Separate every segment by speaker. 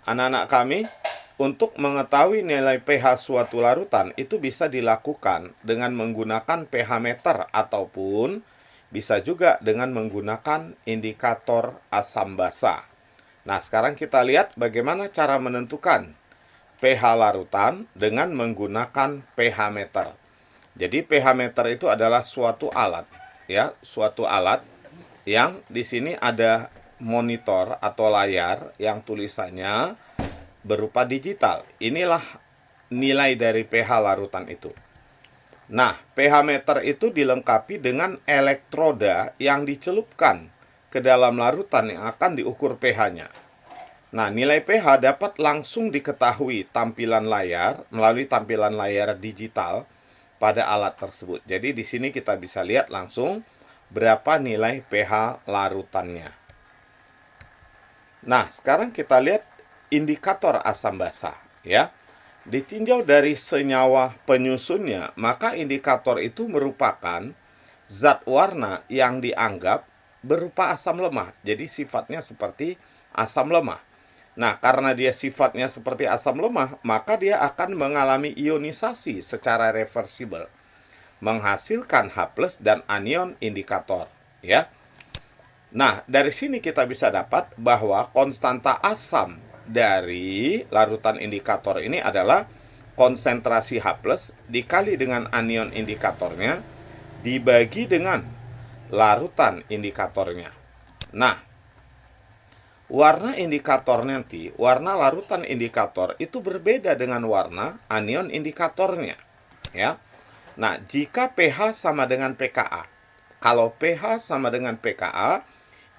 Speaker 1: anak-anak kami, untuk mengetahui nilai pH suatu larutan itu bisa dilakukan dengan menggunakan pH meter ataupun bisa juga dengan menggunakan indikator asam basa. Nah, sekarang kita lihat bagaimana cara menentukan pH larutan dengan menggunakan pH meter. Jadi pH meter itu adalah suatu alat, ya, suatu alat yang di sini ada monitor atau layar yang tulisannya berupa digital. Inilah nilai dari pH larutan itu. Nah, pH meter itu dilengkapi dengan elektroda yang dicelupkan ke dalam larutan yang akan diukur pH-nya. Nah, nilai pH dapat langsung diketahui tampilan layar melalui tampilan layar digital pada alat tersebut. Jadi di sini kita bisa lihat langsung berapa nilai pH larutannya. Nah, sekarang kita lihat indikator asam basa, ya. Ditinjau dari senyawa penyusunnya, maka indikator itu merupakan zat warna yang dianggap berupa asam lemah. Jadi sifatnya seperti asam lemah. Nah, karena dia sifatnya seperti asam lemah, maka dia akan mengalami ionisasi secara reversibel, menghasilkan H+ dan anion indikator, ya. Nah, dari sini kita bisa dapat bahwa konstanta asam dari larutan indikator ini adalah konsentrasi H+ dikali dengan anion indikatornya dibagi dengan larutan indikatornya. Nah, warna indikator nanti, warna larutan indikator itu berbeda dengan warna anion indikatornya, ya. Nah, jika pH sama dengan pKa, kalau pH sama dengan pKa,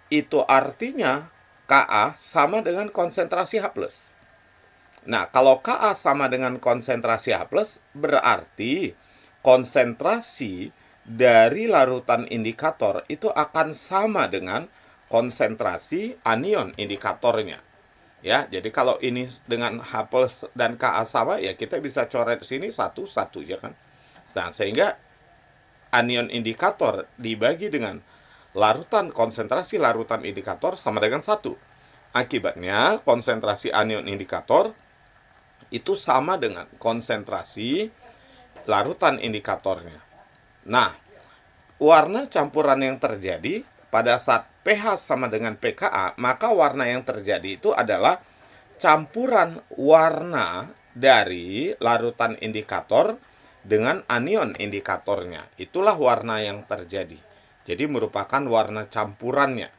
Speaker 1: itu artinya Ka sama dengan konsentrasi H+. Nah, kalau Ka sama dengan konsentrasi H+, berarti konsentrasi dari larutan indikator itu akan sama dengan konsentrasi anion indikatornya. Ya, jadi kalau ini dengan H+ dan Ka sama, ya kita bisa coret sini satu-satu, ya kan? Nah, sehingga anion indikator dibagi dengan larutan konsentrasi larutan indikator sama dengan 1. Akibatnya konsentrasi anion indikator itu sama dengan konsentrasi larutan indikatornya. Nah, warna campuran yang terjadi pada saat pH sama dengan pKa, maka warna yang terjadi itu adalah campuran warna dari larutan indikator dengan anion indikatornya. Itulah warna yang terjadi. Jadi merupakan warna campurannya.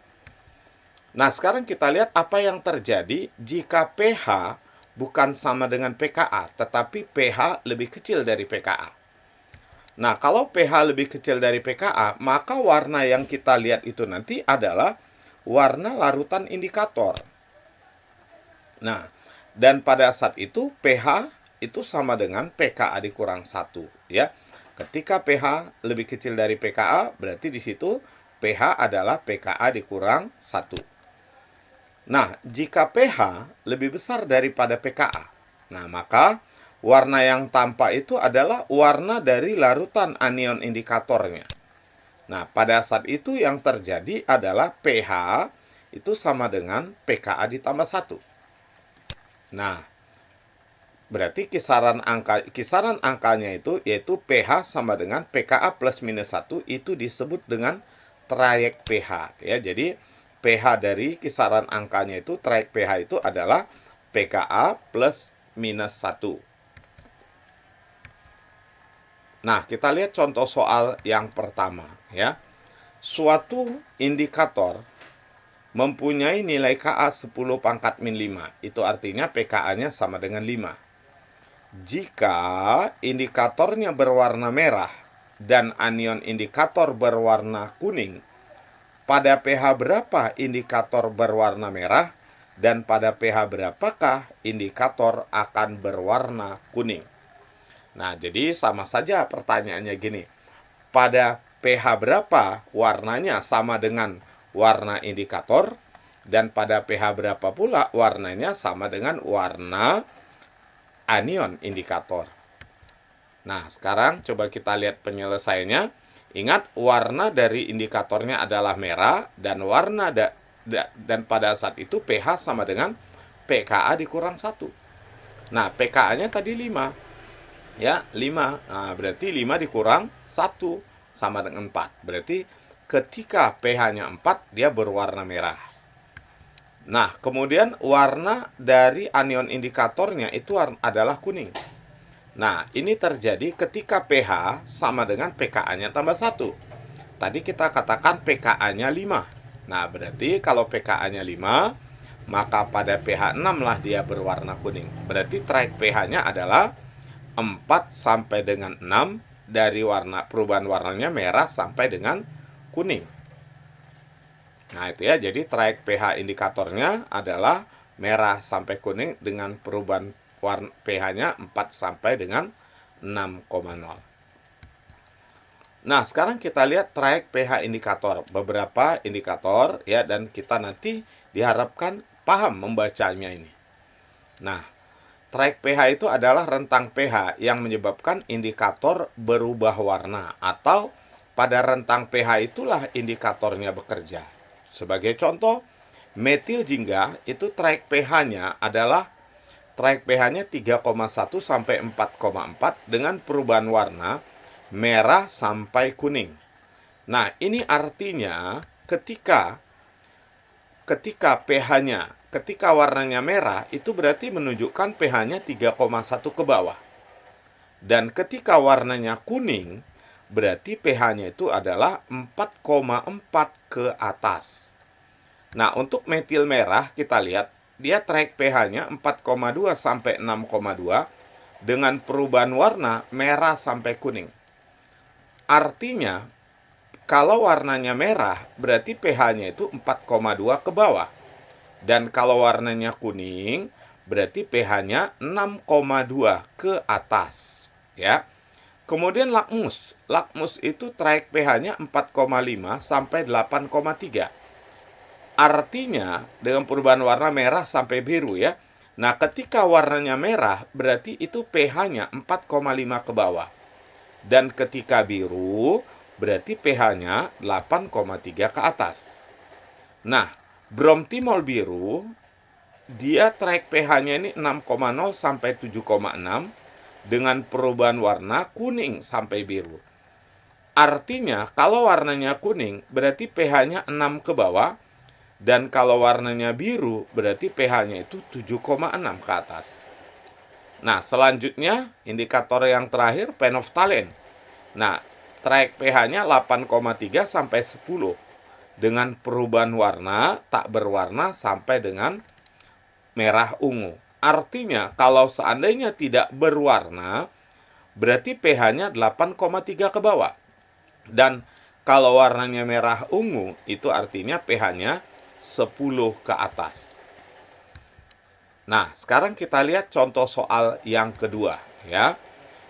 Speaker 1: Nah, sekarang kita lihat apa yang terjadi jika pH bukan sama dengan pKa, tetapi pH lebih kecil dari pKa. Nah, kalau pH lebih kecil dari pKa, maka warna yang kita lihat itu nanti adalah warna larutan indikator. Nah, dan pada saat itu pH itu sama dengan pKa dikurang 1, ya. Ketika pH lebih kecil dari pKa, berarti di situ pH adalah pKa dikurang 1. Nah, jika pH lebih besar daripada pKa, nah maka warna yang tampak itu adalah warna dari larutan anion indikatornya. Nah, pada saat itu yang terjadi adalah pH itu sama dengan pKa ditambah 1. Nah, berarti kisaran angkanya itu yaitu pH sama dengan pKa plus minus 1 itu disebut dengan trayek pH, ya. Jadi pH dari kisaran angkanya itu, trayek pH itu adalah pKa plus minus 1. Nah, kita lihat contoh soal yang pertama, ya. Suatu indikator mempunyai nilai Ka 10 pangkat min 5. Itu artinya pKa-nya sama dengan 5. Jika indikatornya berwarna merah dan anion indikator berwarna kuning, pada pH berapa indikator berwarna merah dan pada pH berapakah indikator akan berwarna kuning? Nah, jadi sama saja pertanyaannya gini. Pada pH berapa warnanya sama dengan warna indikator dan pada pH berapa pula warnanya sama dengan warna anion indikator. Nah, sekarang coba kita lihat penyelesaiannya. Ingat, warna dari indikatornya adalah merah dan warna dan pada saat itu pH sama dengan pKa dikurang 1. Nah, pKa-nya tadi 5. Ya, 5. Nah, berarti 5 dikurang 1 sama dengan 4. Berarti ketika pH-nya 4, dia berwarna merah. Nah, kemudian warna dari anion indikatornya itu adalah kuning. Nah, ini terjadi ketika pH sama dengan pKa-nya tambah 1. Tadi kita katakan pKa-nya 5. Nah, berarti kalau pKa-nya 5, maka pada pH 6 lah dia berwarna kuning. Berarti track pH-nya adalah 4 sampai dengan 6, dari warna perubahan warnanya merah sampai dengan kuning. Nah, itu ya, jadi track pH indikatornya adalah merah sampai kuning dengan perubahan warna pH-nya 4 sampai dengan 6,0. Nah, sekarang kita lihat track pH indikator, beberapa indikator ya, dan kita nanti diharapkan paham membacanya ini. Nah, track pH itu adalah rentang pH yang menyebabkan indikator berubah warna, atau pada rentang pH itulah indikatornya bekerja. Sebagai contoh, metil jingga itu track pH-nya adalah track pH-nya 3,1 sampai 4,4 dengan perubahan warna merah sampai kuning. Nah, ini artinya ketika pH-nya, ketika warnanya merah, itu berarti menunjukkan pH-nya 3,1 ke bawah. Dan ketika warnanya kuning, berarti pH-nya itu adalah 4,4 ke atas. Nah, untuk metil merah kita lihat, dia track pH-nya 4,2 sampai 6,2 dengan perubahan warna merah sampai kuning. Artinya, kalau warnanya merah, berarti pH-nya itu 4,2 ke bawah. Dan kalau warnanya kuning, berarti pH-nya 6,2 ke atas. Ya. Kemudian lakmus. Lakmus itu track pH-nya 4,5 sampai 8,3. Artinya, dengan perubahan warna merah sampai biru ya. Nah, ketika warnanya merah, berarti itu pH-nya 4,5 ke bawah. Dan ketika biru, berarti pH-nya 8,3 ke atas. Nah, bromtimol biru, dia track pH-nya ini 6,0 sampai 7,6 dengan perubahan warna kuning sampai biru. Artinya, kalau warnanya kuning, berarti pH-nya 6 ke bawah, dan kalau warnanya biru, berarti pH-nya itu 7,6 ke atas. Nah, selanjutnya, indikator yang terakhir, phenolphthalein. Nah, track pH-nya 8,3 sampai 10 dengan perubahan warna tak berwarna sampai dengan merah ungu. Artinya, kalau seandainya tidak berwarna, berarti pH-nya 8,3 ke bawah. Dan kalau warnanya merah ungu, itu artinya pH-nya 10 ke atas. Nah, sekarang kita lihat contoh soal yang kedua, ya.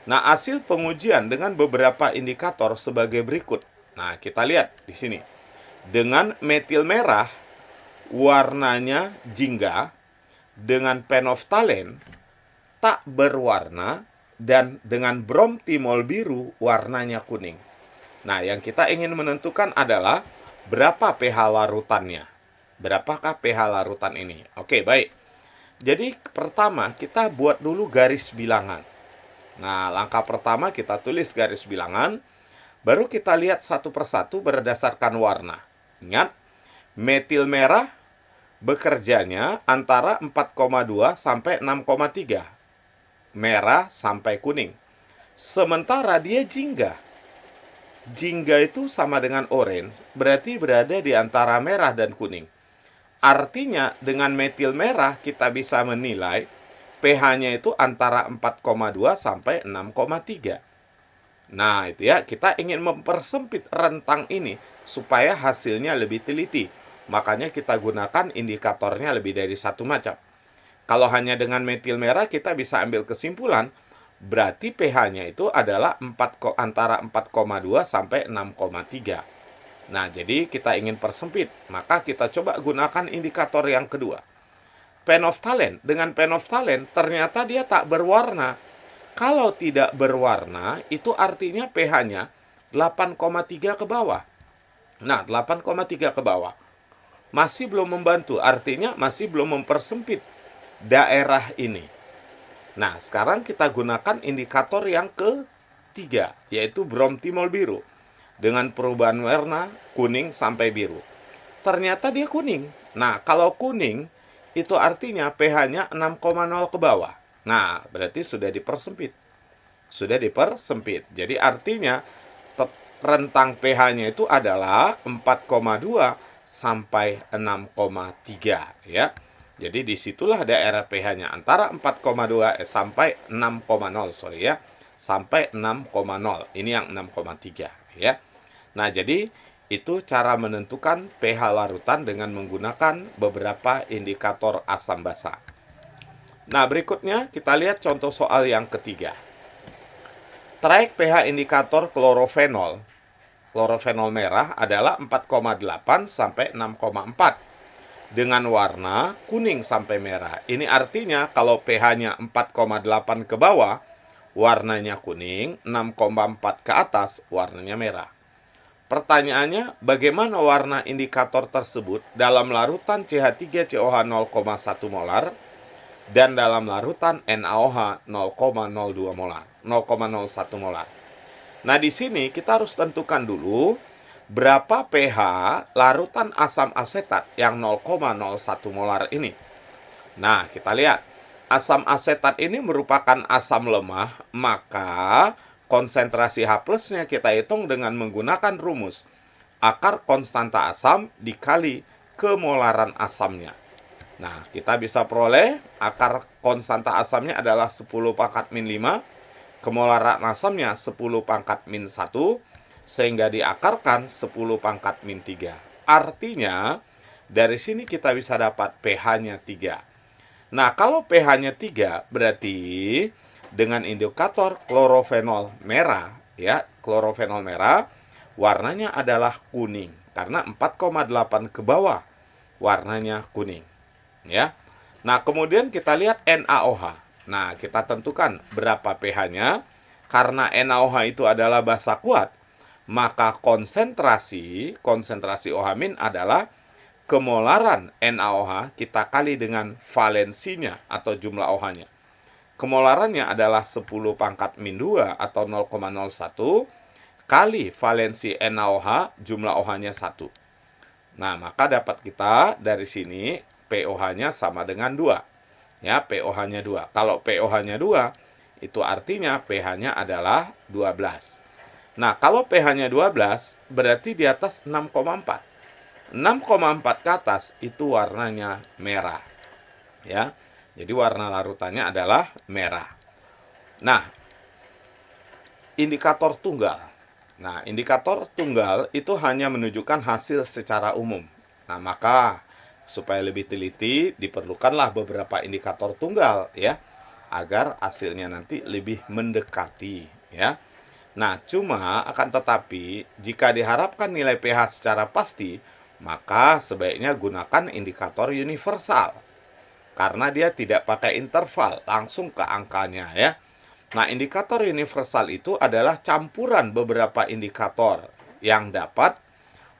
Speaker 1: Nah, hasil pengujian dengan beberapa indikator sebagai berikut. Nah, kita lihat di sini. Dengan metil merah, warnanya jingga. Dengan phenolphthalein, tak berwarna. Dan dengan bromtimol biru, warnanya kuning. Nah, yang kita ingin menentukan adalah berapa pH larutannya. Berapakah pH larutan ini? Oke, baik. Jadi, pertama kita buat dulu garis bilangan. Nah, langkah pertama kita tulis garis bilangan, baru kita lihat satu persatu berdasarkan warna. Ingat, metil merah bekerjanya antara 4,2 sampai 6,3. Merah sampai kuning. Sementara dia jingga. Jingga itu sama dengan orange, berarti berada di antara merah dan kuning. Artinya, dengan metil merah kita bisa menilai pH-nya itu antara 4,2 sampai 6,3. Nah, itu ya, kita ingin mempersempit rentang ini supaya hasilnya lebih teliti. Makanya kita gunakan indikatornya lebih dari satu macam. Kalau hanya dengan metil merah kita bisa ambil kesimpulan, berarti pH-nya itu adalah antara 4,2 sampai 6,3. Nah, jadi kita ingin persempit, maka kita coba gunakan indikator yang kedua. Phenolphthalein. Dengan phenolphthalein ternyata dia tak berwarna. Kalau tidak berwarna, itu artinya pH-nya 8,3 ke bawah. Nah, 8,3 ke bawah. Masih belum membantu, artinya masih belum mempersempit daerah ini. Nah, sekarang kita gunakan indikator yang ketiga, yaitu bromtimol biru. Dengan perubahan warna kuning sampai biru. Ternyata dia kuning. Nah, kalau kuning, itu artinya pH-nya 6,0 ke bawah. Nah, berarti sudah dipersempit. Sudah dipersempit. Jadi artinya rentang pH-nya itu adalah 4,2 sampai 6,3 ya. Jadi disitulah daerah pH-nya antara 4,2 sampai 6,0 sorry ya. Sampai 6,0. Ini yang 6,3 ya. Nah, jadi itu cara menentukan pH larutan dengan menggunakan beberapa indikator asam basa. Nah, berikutnya kita lihat contoh soal yang ketiga. Traek pH indikator klorofenol. Klorofenol merah adalah 4,8 sampai 6,4 dengan warna kuning sampai merah. Ini artinya kalau pH-nya 4,8 ke bawah, warnanya kuning, 6,4 ke atas, warnanya merah. Pertanyaannya, bagaimana warna indikator tersebut dalam larutan CH3COH 0,1 molar dan dalam larutan NaOH 0,02 molar, 0,01 molar. Nah, di sini kita harus tentukan dulu berapa pH larutan asam asetat yang 0,01 molar ini. Nah, kita lihat. Asam asetat ini merupakan asam lemah, maka konsentrasi H+-nya kita hitung dengan menggunakan rumus akar konstanta asam dikali kemolaran asamnya. Nah, kita bisa peroleh akar konstanta asamnya adalah 10 pangkat min 5, kemolaran asamnya 10 pangkat min 1, sehingga diakarkan 10 pangkat min 3. Artinya, dari sini kita bisa dapat pH-nya 3. Nah, kalau pH-nya 3, berarti dengan indikator klorofenol merah, ya, klorofenol merah, warnanya adalah kuning. Karena 4,8 ke bawah, warnanya kuning. Ya. Nah, kemudian kita lihat NaOH. Nah, kita tentukan berapa pH-nya. Karena NaOH itu adalah basa kuat, maka konsentrasi OH- adalah kemolaran NaOH kita kali dengan valensinya atau jumlah OH-nya. Kemolarannya adalah 10 pangkat min 2 atau 0,01 kali valensi NaOH jumlah OH-nya 1. Nah, maka dapat kita dari sini pOH-nya sama dengan 2. Ya, pOH-nya 2. Kalau pOH-nya 2, itu artinya pH-nya adalah 12. Nah, kalau pH-nya 12, berarti di atas 6,4. 6,4 ke atas itu warnanya merah. Ya. Jadi warna larutannya adalah merah. Nah, indikator tunggal. Nah, indikator tunggal itu hanya menunjukkan hasil secara umum. Nah, maka supaya lebih teliti diperlukanlah beberapa indikator tunggal ya, agar hasilnya nanti lebih mendekati ya. Nah, cuma akan tetapi jika diharapkan nilai pH secara pasti, maka sebaiknya gunakan indikator universal. Karena dia tidak pakai interval, langsung ke angkanya ya. Nah, indikator universal itu adalah campuran beberapa indikator yang dapat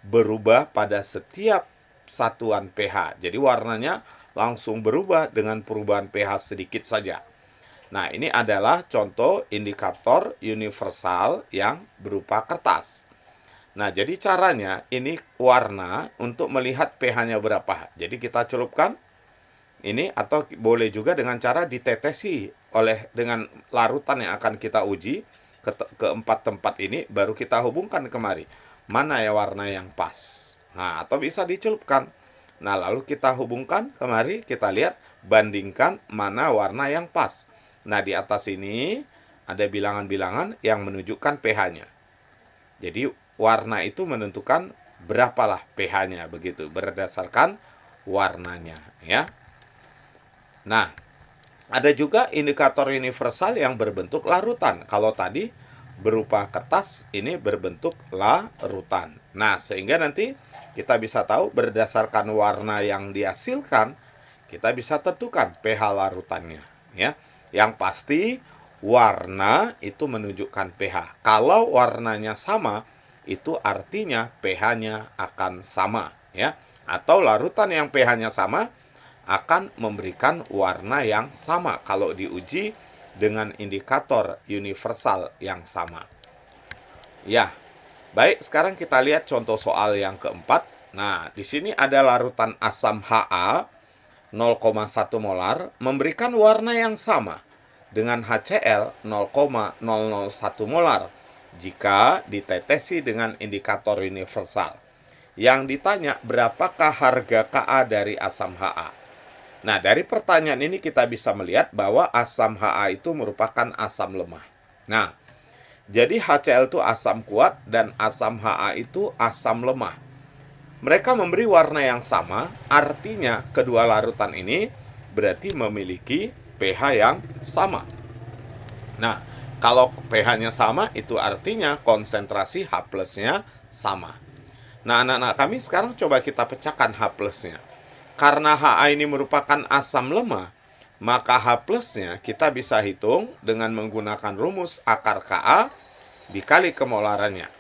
Speaker 1: berubah pada setiap satuan pH. Jadi warnanya langsung berubah dengan perubahan pH sedikit saja. Nah, ini adalah contoh indikator universal yang berupa kertas. Nah, jadi caranya ini warna untuk melihat pH-nya berapa. Jadi kita celupkan ini atau boleh juga dengan cara ditetesi dengan larutan yang akan kita uji ke empat tempat ini, baru kita hubungkan kemari. Mana ya warna yang pas. Nah, atau bisa dicelupkan. Nah, lalu kita hubungkan kemari, kita lihat, bandingkan mana warna yang pas. Nah, di atas ini ada bilangan-bilangan yang menunjukkan pH-nya. Jadi, warna itu menentukan berapalah pH-nya, begitu, berdasarkan warnanya, ya. Nah, ada juga indikator universal yang berbentuk larutan. Kalau tadi berupa kertas, ini berbentuk larutan. Nah, sehingga nanti kita bisa tahu berdasarkan warna yang dihasilkan, kita bisa tentukan pH larutannya, ya. Yang pasti warna itu menunjukkan pH. Kalau warnanya sama, itu artinya pH-nya akan sama, ya. Atau larutan yang pH-nya sama, akan memberikan warna yang sama kalau diuji dengan indikator universal yang sama. Ya, baik, sekarang kita lihat contoh soal yang keempat. Nah, di sini ada larutan asam Ha 0,1 molar memberikan warna yang sama dengan HCl 0,001 molar jika ditetesi dengan indikator universal. Yang ditanya berapakah harga Ka dari asam Ha. Nah, dari pertanyaan ini kita bisa melihat bahwa asam Ha itu merupakan asam lemah. Nah, jadi HCl itu asam kuat dan asam Ha itu asam lemah. Mereka memberi warna yang sama, artinya kedua larutan ini berarti memiliki pH yang sama. Nah, kalau pH-nya sama, itu artinya konsentrasi H plus-nya sama. Nah, anak-anak kami sekarang coba kita pecahkan H plus-nya. Karena Ha ini merupakan asam lemah, maka H plus-nya kita bisa hitung dengan menggunakan rumus akar Ka dikali kemolarannya.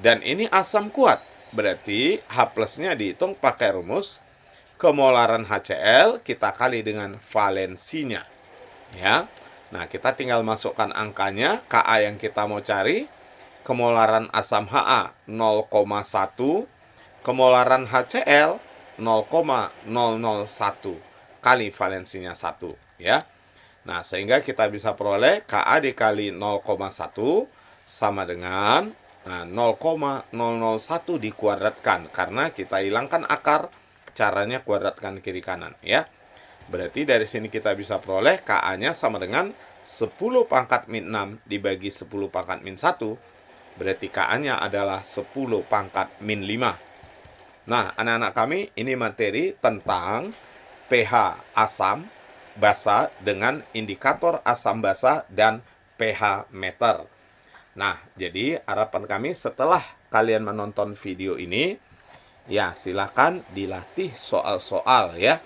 Speaker 1: Dan ini asam kuat, berarti H plus-nya dihitung pakai rumus kemolaran HCl kita kali dengan valensinya. Ya. Nah, kita tinggal masukkan angkanya, Ka yang kita mau cari, kemolaran asam Ha 0,1, kemolaran HCl 0,001 kali valensinya 1, ya. Nah, sehingga kita bisa peroleh Ka dikali 0,1 sama dengan 0,001 dikuadratkan, karena kita hilangkan akar, caranya kuadratkan kiri kanan, ya. Berarti dari sini kita bisa peroleh Ka-nya sama dengan 10 pangkat min 6 dibagi 10 pangkat min 1, berarti Ka-nya adalah 10 pangkat min 5. Nah, anak-anak kami, ini materi tentang pH asam basa dengan indikator asam basa dan pH meter. Nah, jadi harapan kami setelah kalian menonton video ini, ya silakan dilatih soal-soal ya.